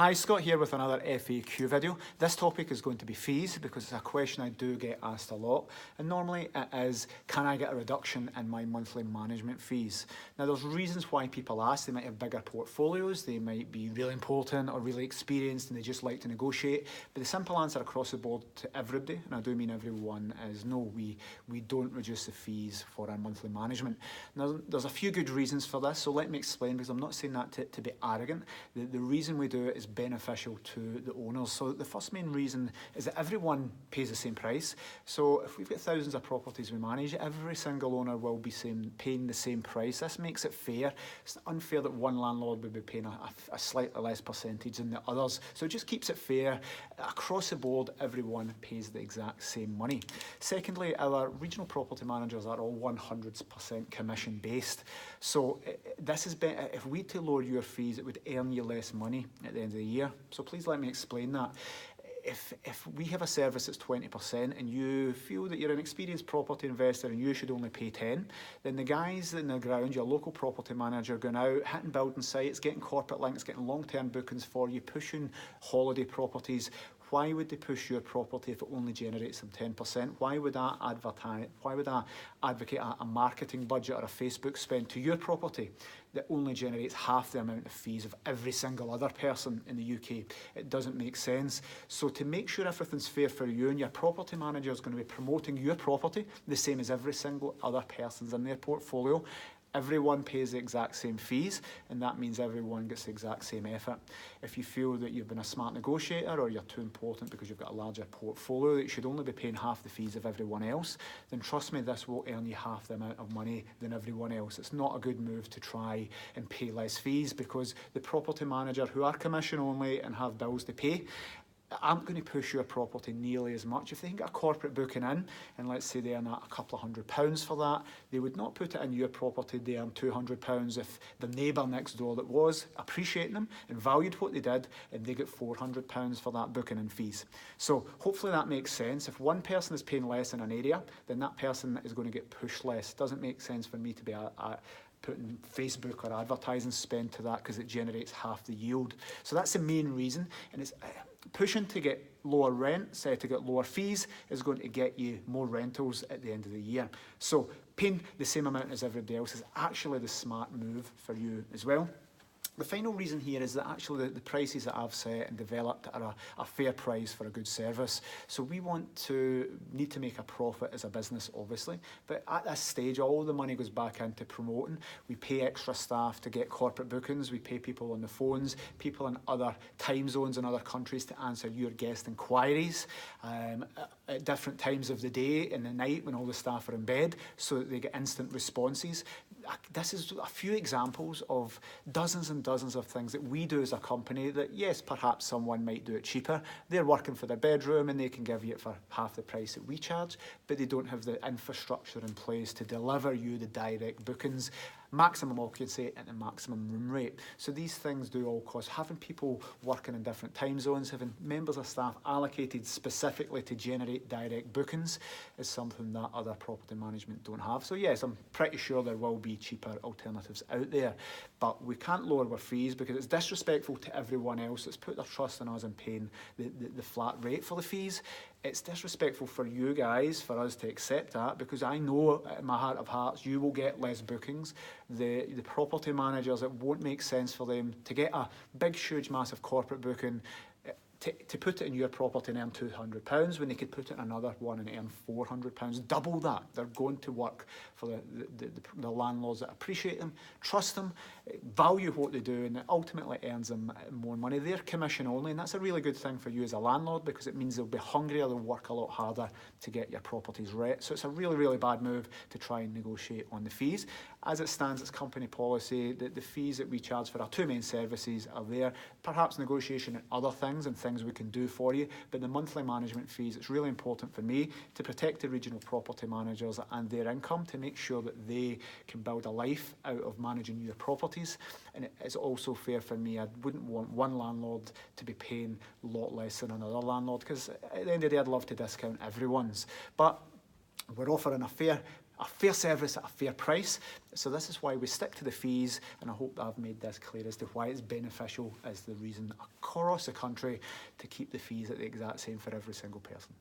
Hi, Scott here with another FAQ video. This topic is going to be fees because it's a question I do get asked a lot, and normally it is, can I get a reduction in my monthly management fees? Now there's reasons why people ask. They might have bigger portfolios, they might be really important or really experienced and they just like to negotiate, but the simple answer across the board to everybody, and I do mean everyone, is no, we don't reduce the fees for our monthly management. Now there's a few good reasons for this, so let me explain, because I'm not saying that to be arrogant. The reason we do it is beneficial to the owners. So the first main reason is that everyone pays the same price. So if we've got thousands of properties we manage, every single owner will be paying the same price. This makes it fair. It's unfair that one landlord would be paying a slightly less percentage than the others. So it just keeps it fair. Across the board, everyone pays the exact same money. Secondly, our regional property managers are all 100% commission based. So this is better. If we to lower your fees, it would earn you less money at the end of the year. So please let me explain that. If we have a service that's 20% and you feel that you're an experienced property investor and you should only pay 10, then the guys in the ground, your local property manager, going out, hitting building sites, getting corporate links, getting long-term bookings for you, pushing holiday properties. Why would they push your property if it only generates them 10%? Why would I advocate a marketing budget or a Facebook spend to your property that only generates half the amount of fees of every single other person in the UK? It doesn't make sense. So to make sure everything's fair for you, and your property manager is going to be promoting your property the same as every single other person's in their portfolio, everyone pays the exact same fees, and that means everyone gets the exact same effort. If you feel that you've been a smart negotiator or you're too important because you've got a larger portfolio that you should only be paying half the fees of everyone else, then trust me, this will earn you half the amount of money than everyone else. It's not a good move to try and pay less fees, because the property manager who are commission only and have bills to pay aren't going to push your property nearly as much. If they can get a corporate booking in, and let's say they earn a couple of £100 for that, they would not put it in your property. They earn £200 if the neighbour next door that was appreciating them and valued what they did, and they get £400 for that booking and fees. So hopefully that makes sense. If one person is paying less in an area, then that person is going to get pushed less. It doesn't make sense for me to be putting Facebook or advertising spend to that, because it generates half the yield. So that's the main reason, and it's pushing to get lower rent, to get lower fees, is going to get you more rentals at the end of the year. So paying the same amount as everybody else is actually the smart move for you as well. The final reason here is that actually the prices that I've set and developed are a fair price for a good service. So we need to make a profit as a business, obviously, but at this stage all the money goes back into promoting. We pay extra staff to get corporate bookings, we pay people on the phones, people in other time zones in other countries to answer your guest inquiries at different times of the day and the night when all the staff are in bed, so that they get instant responses. This is a few examples of dozens and dozens of things that we do as a company that, yes, perhaps someone might do it cheaper. They're working for their bedroom and they can give you it for half the price that we charge, but they don't have the infrastructure in place to deliver you the direct bookings, maximum occupancy and the maximum room rate. So these things do all cost. Having people working in different time zones, having members of staff allocated specifically to generate direct bookings is something that other property management don't have. So yes, I'm pretty sure there will be cheaper alternatives out there, but we can't lower our fees because it's disrespectful to everyone else that's put their trust in us and paying the flat rate for the fees. It's disrespectful for you guys, for us to accept that, because I know in my heart of hearts you will get less bookings. The property managers, it won't make sense for them to get a big, huge, massive corporate booking to put it in your property and earn £200 when they could put it in another one and earn £400. Double that. They're going to work for the landlords that appreciate them, trust them, value what they do, and it ultimately earns them more money. They're commission only, and that's a really good thing for you as a landlord, because it means they'll be hungrier, they'll work a lot harder to get your properties right. So it's a really, really bad move to try and negotiate on the fees. As it stands, it's company policy that the fees that we charge for our two main services are there. Perhaps negotiation and other things and things we can do for you, but the monthly management fees, it's really important for me to protect the regional property managers and their income, to make sure that they can build a life out of managing your properties. And it's also fair for me. I wouldn't want one landlord to be paying a lot less than another landlord, because at the end of the day I'd love to discount everyone's, but we're offering a fair a fair service at a fair price. So this is why we stick to the fees, and I hope that I've made this clear as to why it's beneficial as the reason across the country to keep the fees at the exact same for every single person.